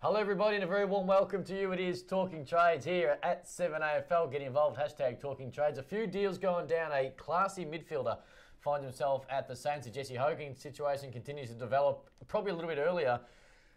Hello everybody and a very warm welcome to you. It is Talking Trades here at 7AFL. Get involved, hashtag Talking Trades. A few deals going down. A classy midfielder finds himself at the Saints. The Jesse Hogan situation continues to develop probably a little bit earlier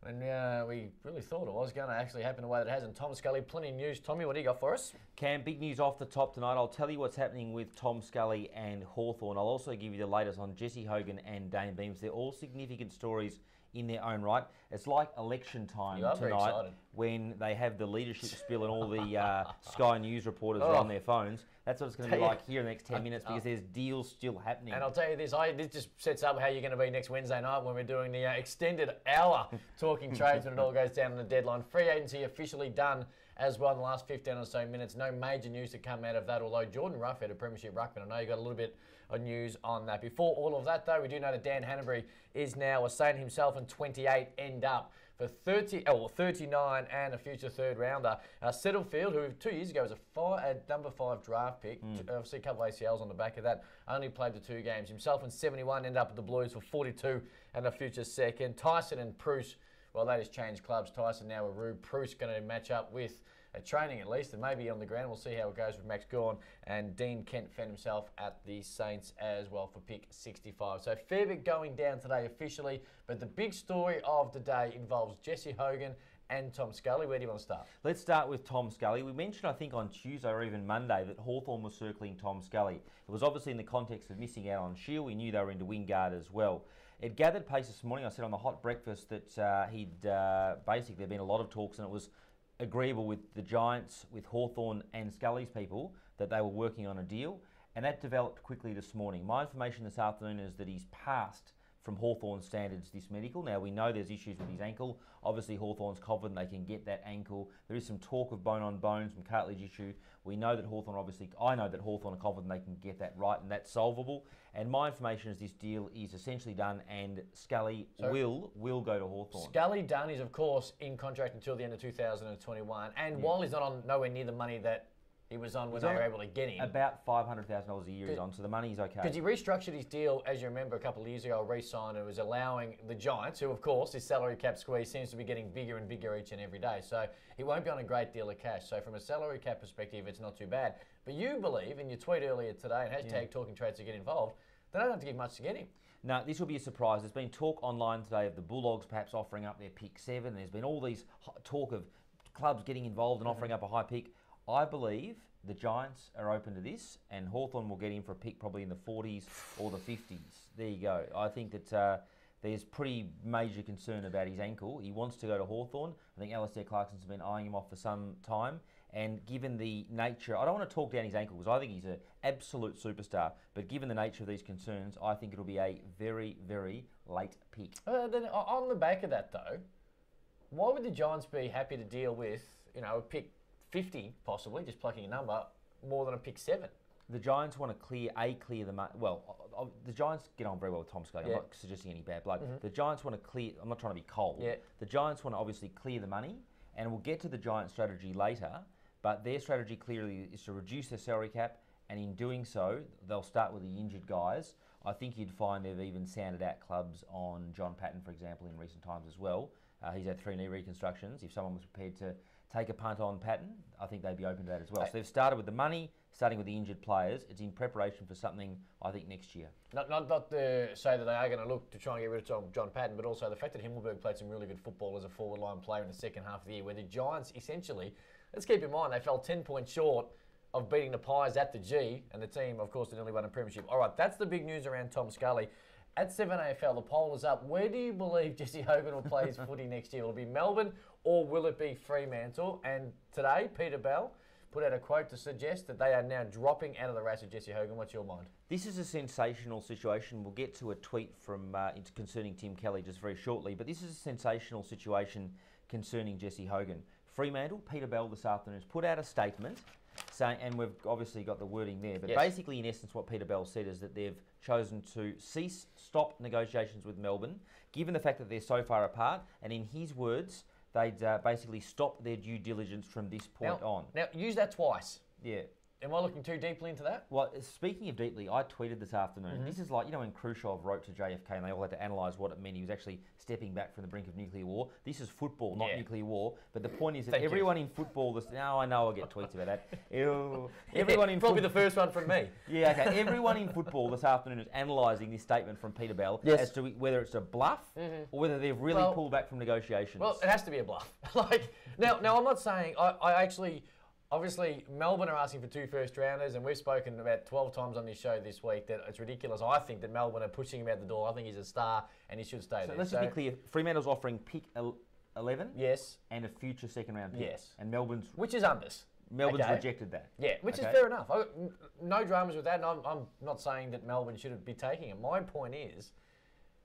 when we really thought it was going to actually happen the way that it has. And Tom Scully, plenty of news. Tommy, what do you got for us? Cam, big news off the top tonight. I'll tell you what's happening with Tom Scully and Hawthorn. I'll also give you the latest on Jesse Hogan and Dayne Beams. They're all significant stories in their own right. It's like election time tonight when they have the leadership spill and all the Sky News reporters are on their phones. That's what it's going to be like here in the next 10 minutes because there's deals still happening. And I'll tell you this, this just sets up how you're going to be next Wednesday night when we're doing the extended hour Talking Trades when it all goes down on the deadline. Free agency officially done as well in the last 15 or so minutes. No major news to come out of that, although Jordan Ruff had a premiership ruckman. I know you got a little bit of news on that. Before all of that, though, we do know that Dan Hanbury is now a Saint himself, and 28 end up for 39 and a future third rounder. Settlefield, who 2 years ago was a number 5 draft pick, obviously a couple of ACLs on the back of that, only played the 2 games. Himself and 71 end up at the Blues for 42 and a future second. Tyson and Bruce, well, they just changed clubs. Tyson now a Rube. Bruce going to match up with training at least, and maybe on the ground. We'll see how it goes with Max Gawn. And Dean Kent found himself at the Saints as well for pick 65. So fair bit going down today officially, but the big story of the day involves Jesse Hogan and Tom Scully. Where do you want to start? Let's start with Tom Scully. We mentioned, I think, on Tuesday or even Monday that Hawthorn was circling Tom Scully. It was obviously in the context of missing out on Shield. We knew they were into Wingard as well. It gathered pace this morning. I said on the hot breakfast that basically there'd been a lot of talks, and it was agreeable with the Giants, with Hawthorn and Scully's people that they were working on a deal, and that developed quickly this morning. My information this afternoon is that he's passed from Hawthorn standards this medical. Now, we know there's issues with his ankle. Obviously, Hawthorn's confident they can get that ankle. There is some talk of bone on bone, some cartilage issue. We know that Hawthorn, I know that Hawthorn are confident they can get that right, and that's solvable. And my information is this deal is essentially done, and Scully will go to Hawthorn. Scully done is, of course, in contract until the end of 2021. And while he's not on nowhere near the money that he was on when they were able to get him. About $500,000 a year he's on, so the money's okay. Because he restructured his deal, as you remember, a couple of years ago, re-signed, and was allowing the Giants, who, of course, his salary cap squeeze seems to be getting bigger and bigger each and every day. So he won't be on a great deal of cash. So from a salary cap perspective, it's not too bad. But you believe, in your tweet earlier today, and hashtag Talking Trades to get involved, they don't have to give much to get him. No, this will be a surprise. There's been talk online today of the Bulldogs perhaps offering up their pick 7. There's been all these talk of clubs getting involved and offering up a high pick. I believe the Giants are open to this, and Hawthorn will get him for a pick probably in the 40s or the 50s. There you go. I think that there's pretty major concern about his ankle. He wants to go to Hawthorn. I think Alistair Clarkson's been eyeing him off for some time. And given the nature, I don't want to talk down his ankle because I think he's an absolute superstar. But given the nature of these concerns, I think it'll be a very, very late pick. Then on the back of that, though, why would the Giants be happy to deal with, a pick 50, possibly, just plucking a number, more than a pick 7? The Giants want to clear the money. Well, the Giants get on very well with Tom Scully. I'm not suggesting any bad blood. The Giants want to clear, I'm not trying to be cold. The Giants want to obviously clear the money, and we'll get to the Giants' strategy later, but their strategy clearly is to reduce their salary cap, and in doing so, they'll start with the injured guys. I think you'd find they've even sounded out clubs on John Patton, for example, in recent times as well. He's had 3 knee reconstructions. If someone was prepared to take a punt on Patton, I think they'd be open to that as well. So they've started with the money, starting with the injured players. It's in preparation for something, I think, next year. Not to say that they are going to look to try and get rid of John Patton, but also the fact that Himmelberg played some really good football as a forward line player in the second half of the year, where the Giants essentially, let's keep in mind, they fell 10 points short of beating the Pies at the G, and the team, of course, had nearly won a premiership. All right, that's the big news around Tom Scully. At 7AFL, the poll is up. Where do you believe Jesse Hogan will play his footy next year? Will it be Melbourne or will it be Fremantle? And today, Peter Bell put out a quote to suggest that they are now dropping out of the race of Jesse Hogan. What's your mind? This is a sensational situation. We'll get to a tweet from concerning Tim Kelly just very shortly, but this is a sensational situation concerning Jesse Hogan. Fremantle, Peter Bell this afternoon has put out a statement saying, and we've obviously got the wording there, but basically in essence what Peter Bell said is that they've chosen to stop negotiations with Melbourne, given the fact that they're so far apart, and in his words, they'd basically stop their due diligence from this point on. Now, use that twice. Yeah. Am I looking too deeply into that? Well, speaking of deeply, I tweeted this afternoon. This is like, when Khrushchev wrote to JFK and they all had to analyse what it meant. He was actually stepping back from the brink of nuclear war. This is football, not nuclear war. But the point is that everyone in football... Now I know I'll get tweets about that. Ew. Everyone in probably the first one from me. Yeah, okay. Everyone in football this afternoon is analysing this statement from Peter Bell as to whether it's a bluff or whether they've really pulled back from negotiations. Well, it has to be a bluff. Now I'm not saying... I actually... Obviously, Melbourne are asking for 2 first-rounders, and we've spoken about 12 times on this show this week that it's ridiculous. I think that Melbourne are pushing him out the door. I think he's a star, and he should stay there. Let's just be clear. Fremantle's offering pick 11 and a future second-round pick. Yes. And Melbourne's... Which is unders. Melbourne's rejected that. Yeah, which is fair enough. No dramas with that, and I'm not saying that Melbourne shouldn't be taking it. My point is,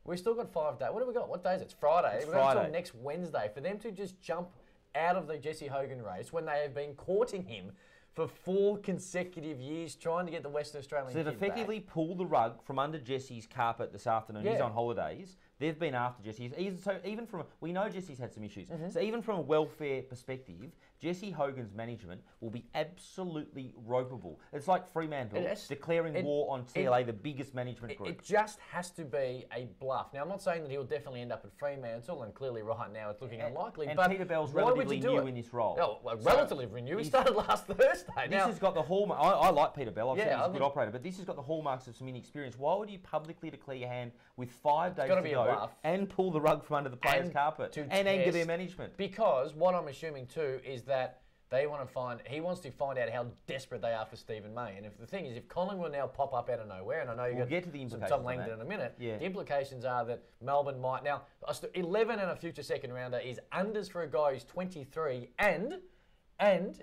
we've still got 5 days. What have we got? What day is it? It's Friday. We've got until next Wednesday for them to just jump out of the Jesse Hogan race when they have been courting him for 4 consecutive years, trying to get the Western Australian So they've effectively pulled the rug from under Jesse's carpet this afternoon. He's on holidays. They've been after Jesse. So even from... We know Jesse's had some issues. So even from a welfare perspective, Jesse Hogan's management will be absolutely ropeable. It's like Fremantle declaring war on TLA, the biggest management group. It just has to be a bluff. Now, I'm not saying that he'll definitely end up at Fremantle, and clearly right now it's looking unlikely. And but Peter Bell's relatively new in this role. Oh, well, relatively new. He started last Thursday. This has got the hallmark... I like Peter Bell. I've seen he's a good operator, but this has got the hallmarks of some inexperience. Why would you publicly declare your hand with 5 days to go and pull the rug from under the players' carpet and anger their management? Because what I'm assuming too is that he wants to find out how desperate they are for Stephen May. And if the thing is, if Collingwood now pop up out of nowhere, and I know you'll get to the implications Tom Langdon in a minute, the implications are that Melbourne might now 11 and a future second rounder is unders for a guy who's 23, and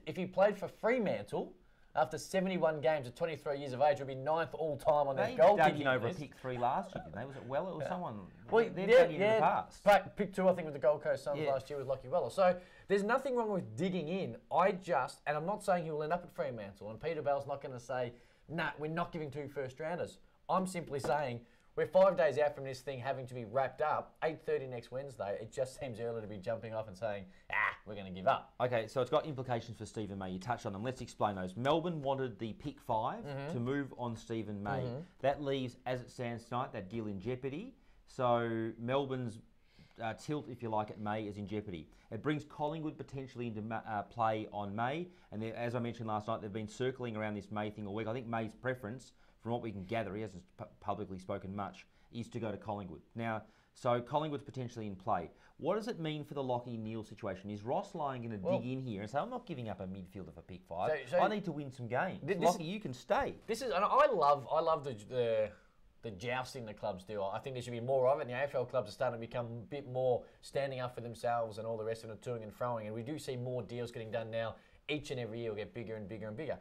if he played for Fremantle after 71 games at 23 years of age, would be 9th all-time on their goal kicking over a pick 3 last year, didn't they? Was it Weller or someone? Well, they've done in the past. Pick 2, I think, with the Gold Coast Suns last year with Lockie Weller. So there's nothing wrong with digging in. And I'm not saying he will end up at Fremantle, and Peter Bell's not going to say, nah, we're not giving 2 first-rounders. I'm simply saying, we're 5 days out from this thing having to be wrapped up, 8:30 next Wednesday. It just seems early to be jumping off and saying, we're going to give up. Okay, so it's got implications for Stephen May. You touched on them. Let's explain those. Melbourne wanted the pick 5 to move on Stephen May. That leaves, as it stands tonight, that deal in jeopardy. So Melbourne's tilt, if you like, at May is in jeopardy. It brings Collingwood potentially into play on May. And as I mentioned last night, they've been circling around this May thing all week. I think May's preference, from what we can gather, he hasn't publicly spoken much, is to go to Collingwood. Now, so Collingwood's potentially in play. What does it mean for the Lockie Neal situation? Is Ross Lyon going to dig in here and say, I'm not giving up a midfielder for pick 5. I need to win some games. Lockie, you can stay. And I love the jousting the clubs do. I think there should be more of it. And the AFL clubs are starting to become a bit more standing up for themselves and all the rest of it, toing and froing. And we do see more deals getting done now. Each and every year will get bigger and bigger and bigger.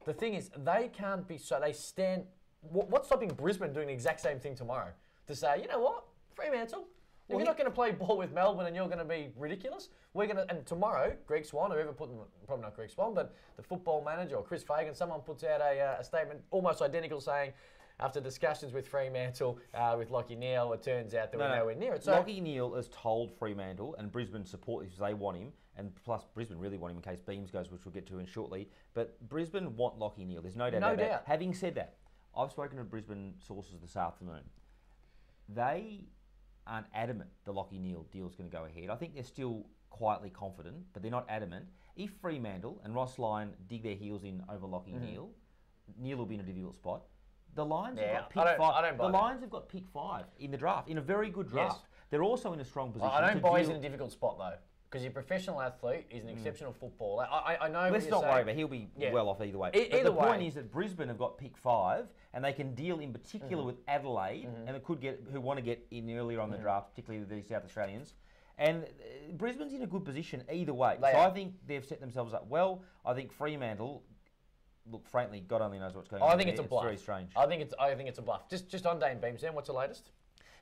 The thing is, they can't be so... They stand... What's stopping Brisbane doing the exact same thing tomorrow? To say, you know what? Fremantle, if you're not going to play ball with Melbourne and you're going to be ridiculous, we're going to... And tomorrow, Greg Swan, whoever put them... Probably not Greg Swan, but the football manager or Chris Fagan, someone puts out a statement almost identical saying... After discussions with Fremantle, with Lockie Neal, it turns out that we're nowhere near it. So Lockie Neal has told Fremantle, and Brisbane support this because they want him, and plus Brisbane really want him in case Beams goes, which we'll get to in shortly. But Brisbane want Lockie Neal. There's no doubt about that. Having said that, I've spoken to Brisbane sources this afternoon. They aren't adamant the Lockie Neal deal is going to go ahead. I think they're still quietly confident, but they're not adamant. If Fremantle and Ross Lyon dig their heels in over Lockie Neal, Neal will be in a difficult spot. The Lions have got pick 5. The Lions have got pick 5 in the draft, in a very good draft. Yes. They're also in a strong position. I don't buy he's in a difficult spot though, because he's a professional athlete. He's an exceptional footballer. I know. Let's not worry about. He'll be well off either way. But the point is that Brisbane have got pick 5, and they can deal in particular with Adelaide, and it could get who want to get in earlier on the draft, particularly with the South Australians. And Brisbane's in a good position either way. I think they've set themselves up well. I think Fremantle. Look, frankly, God only knows what's going on. I think it's a bluff. It's very strange. I think it's a bluff. Just on Dayne Beams, then, what's the latest?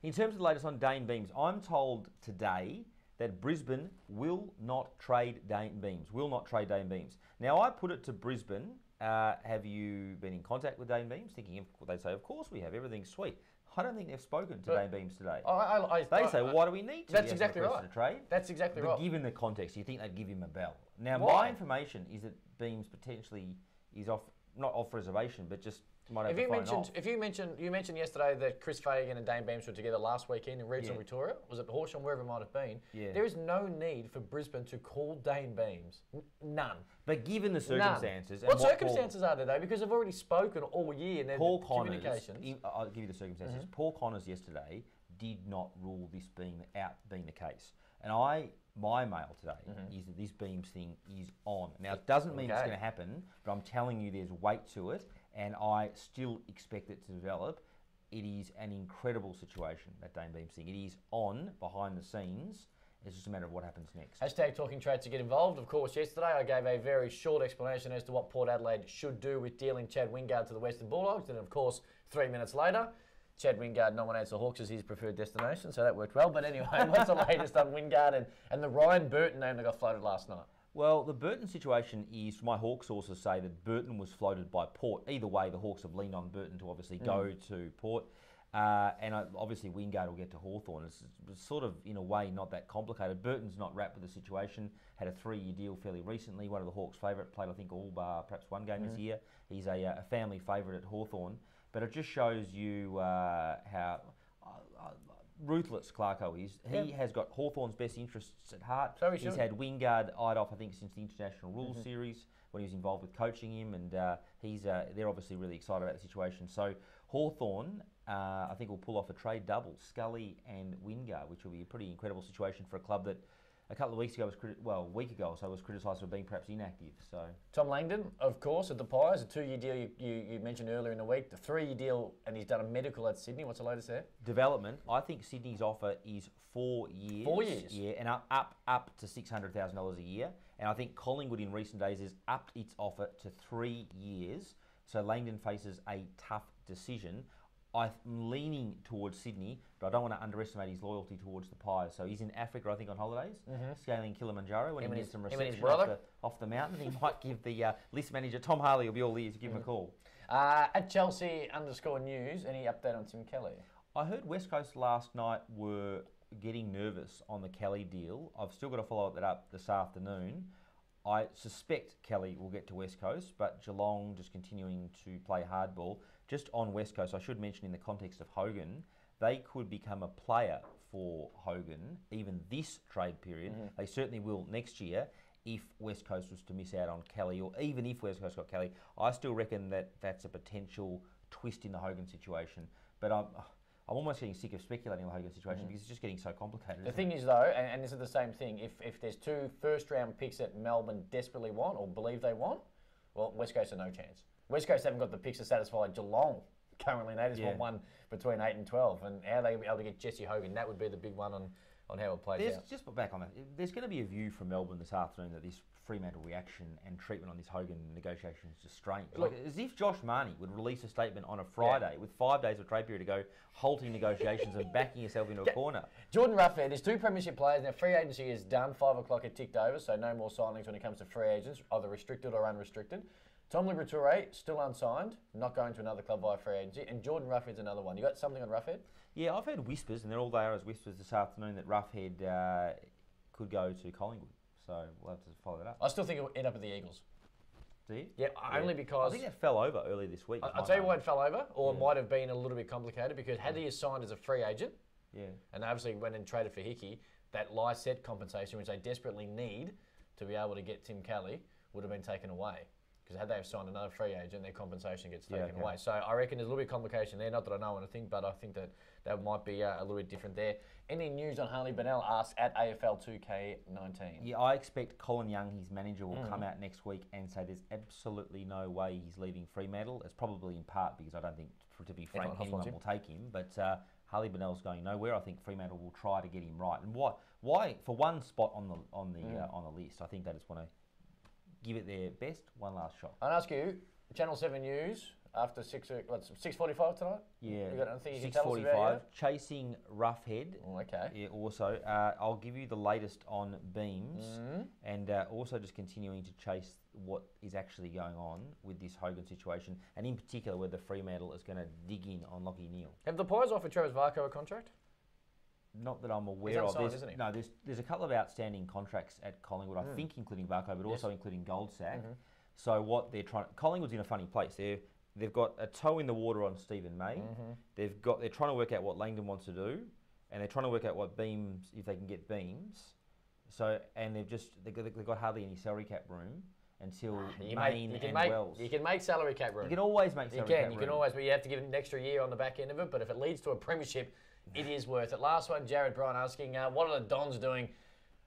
In terms of the latest on Dayne Beams, I'm told today that Brisbane will not trade Dayne Beams. Will not trade Dayne Beams. Now, I put it to Brisbane. Have you been in contact with Dayne Beams? Thinking they'd say, of course we have. Everything's sweet. I don't think they've spoken to Dayne Beams today. They say, well, why do we need to? That's exactly right. Trade? That's exactly right. But given the context, you think they'd give him a bell. Now, my information is that Beams potentially is off not off reservation, but just might have If to phone off. you mentioned yesterday that Chris Fagan and Dayne Beams were together last weekend in regional Victoria. Was it Horsham, wherever it might have been? Yeah. There is no need for Brisbane to call Dayne Beams. None. But given the circumstances, What circumstances are there though? Because they've already spoken all year in their communications. I'll give you the circumstances. Paul Connors yesterday did not rule this being the case, and my mail today is that this Beams thing is on. Now it doesn't mean it's going to happen, but I'm telling you there's weight to it, and I still expect it to develop. It is an incredible situation, that Dayne Beams thing. It is on behind the scenes. It's just a matter of what happens next. Hashtag Talking Trade to get involved. Of course, yesterday I gave a very short explanation as to what Port Adelaide should do with dealing Chad Wingard to the Western Bulldogs. And of course, 3 minutes later, Chad Wingard nominates the Hawks as his preferred destination, so that worked well. But anyway, what's the latest on Wingard and the Ryan Burton name that got floated last night? Well, the Burton situation is, my Hawks sources say that Burton was floated by Port. Either way, the Hawks have leaned on Burton to obviously go to Port. Obviously Wingard will get to Hawthorn. It's sort of, in a way, not that complicated. Burton's not wrapped with the situation. Had a 3-year deal fairly recently. One of the Hawks' favourite, played I think all bar perhaps one game this year. He's a family favourite at Hawthorn. But it just shows you how ruthless Clarko is. He has got Hawthorn's best interests at heart. So he's had Wingard eyed off, I think, since the International Rules Series when he was involved with coaching him, and they're obviously really excited about the situation. So Hawthorn, I think, will pull off a trade double, Scully and Wingard, which will be a pretty incredible situation for a club that a couple of weeks ago a week ago or so was criticised for being perhaps inactive. So Tom Langdon, of course, at the Pies, a 2-year deal you mentioned earlier in the week, the 3-year deal, and he's done a medical at Sydney. What's the latest there? Development. I think Sydney's offer is 4 years. 4 years? Yeah, and up to $600,000 a year. And I think Collingwood in recent days has upped its offer to 3 years. So Langdon faces a tough decision. I'm leaning towards Sydney, but I don't want to underestimate his loyalty towards the Pies. So he's in Africa, I think, on holidays, scaling Kilimanjaro. When he gets some reception off the mountain, he might give the list manager, Tom Harley, will be all ears to give him a call. At Chelsea_news, any update on Tim Kelly? I heard West Coast last night were getting nervous on the Kelly deal. I've still got to follow that up this afternoon. I suspect Kelly will get to West Coast, but Geelong just continuing to play hardball. Just on West Coast, I should mention in the context of Hogan, they could become a player for Hogan even this trade period. They certainly will next year if West Coast was to miss out on Kelly, or even if West Coast got Kelly. I still reckon that that's a potential twist in the Hogan situation. But I'm almost getting sick of speculating on the Hogan situation because it's just getting so complicated. The thing is, though, and this is the same thing, if there's 2 first-round picks that Melbourne desperately want or believe they want, well, West Coast are no chance. West Coast haven't got the picks to satisfy Geelong currently. They just want one between 8 and 12. And how they be able to get Jesse Hogan, that would be the big one on how it plays out. Just back on that, there's going to be a view from Melbourne this afternoon that this Fremantle reaction and treatment on this Hogan negotiation is just strange. Look, as if Josh Marnie would release a statement on a Friday with 5 days of trade period to go, halting negotiations and backing yourself into a corner. Jordan Roughhead, there's 2 premiership players. Now, free agency is done. 5 o'clock had ticked over, so no more signings when it comes to free agents, either restricted or unrestricted. Tom Liberatore, still unsigned, not going to another club via free agency. And Jordan Roughhead's another one. You got something on Roughhead? Yeah, I've heard whispers, and they're all there as whispers this afternoon, that Roughhead could go to Collingwood. So we'll have to follow that up. I still think it will end up at the Eagles. Do you? Yeah, only because... I think that fell over earlier this week. I'll tell you why it fell over, or it might have been a little bit complicated, because had he signed as a free agent, and they obviously went and traded for Hickey, that Lycett compensation, which they desperately need to be able to get Tim Kelly, would have been taken away. Because had they have signed another free agent, their compensation gets taken away. So I reckon there's a little bit of complication there. Not that I know anything, but I think that might be a little bit different there. Any news on Harley Bennell? Asked at AFL 2K19. Yeah, I expect Colin Young, his manager, will come out next week and say there's absolutely no way he's leaving Fremantle. It's probably in part because I don't think, to be frank, anyone will take him. But Harley Bennell's going nowhere. I think Fremantle will try to get him right. And why for one spot on the list, I think they just want to give it their best, one last shot. I'll ask you, Channel 7 News, after 6:45 tonight? Yeah. You got anything you can tell us about 6:45, chasing Roughhead. Oh, okay. Yeah, also, I'll give you the latest on Beams, and also just continuing to chase what is actually going on with this Hogan situation, and in particular whether Fremantle is going to dig in on Lachie Neale. Have the Pies offered Travis Varco a contract? Not that I'm aware of. Isn't he? No, there's a couple of outstanding contracts at Collingwood, I think including Varco, but also including Goldsack. So what they're trying, Collingwood's in a funny place. They've got a toe in the water on Stephen May. They're trying to work out what Langdon wants to do, and they're trying to work out what Beams, if they can get Beams. So and they've got hardly any salary cap room until Wells. You can make salary cap room. You can always make salary cap room. You can always, but you have to give it an extra year on the back end of it. But if it leads to a premiership, it is worth it. Last one, Jared Bryan asking, what are the Dons doing?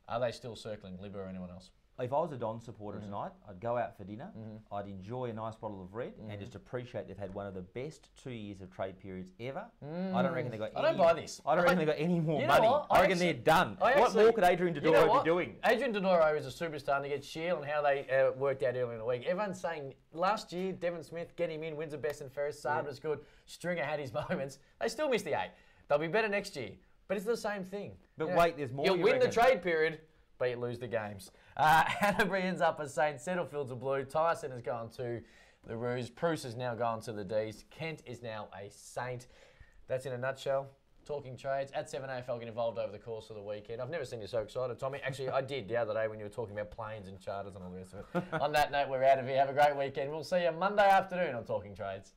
Are they still circling Libba or anyone else? If I was a Don supporter tonight, I'd go out for dinner. I'd enjoy a nice bottle of red and just appreciate they've had one of the best 2 years of trade periods ever. I don't reckon they got. I don't buy this. I don't reckon they got any more money. I reckon they're done. What more could Adrian Dodoro be doing? Adrian Dodoro is a superstar, and to get Shield and how they worked out earlier in the week. Everyone's saying last year, Devon Smith, get him in, wins the best and fairest. Sabra's good. Stringer had his moments. They still missed the 8. They'll be better next year. But it's the same thing. But wait, there's more. You'll win the trade period, but you lose the games. Hanbury ends up as Saints. Settlefields are blue. Tyson has gone to the Roos. Bruce has now gone to the D's. Kent is now a Saint. That's in a nutshell. Talking trades. At 7 AFL get involved over the course of the weekend. I've never seen you so excited, Tommy. Actually, I did the other day when you were talking about planes and charters and all the rest of it. On that note, we're out of here. Have a great weekend. We'll see you Monday afternoon on Talking Trades.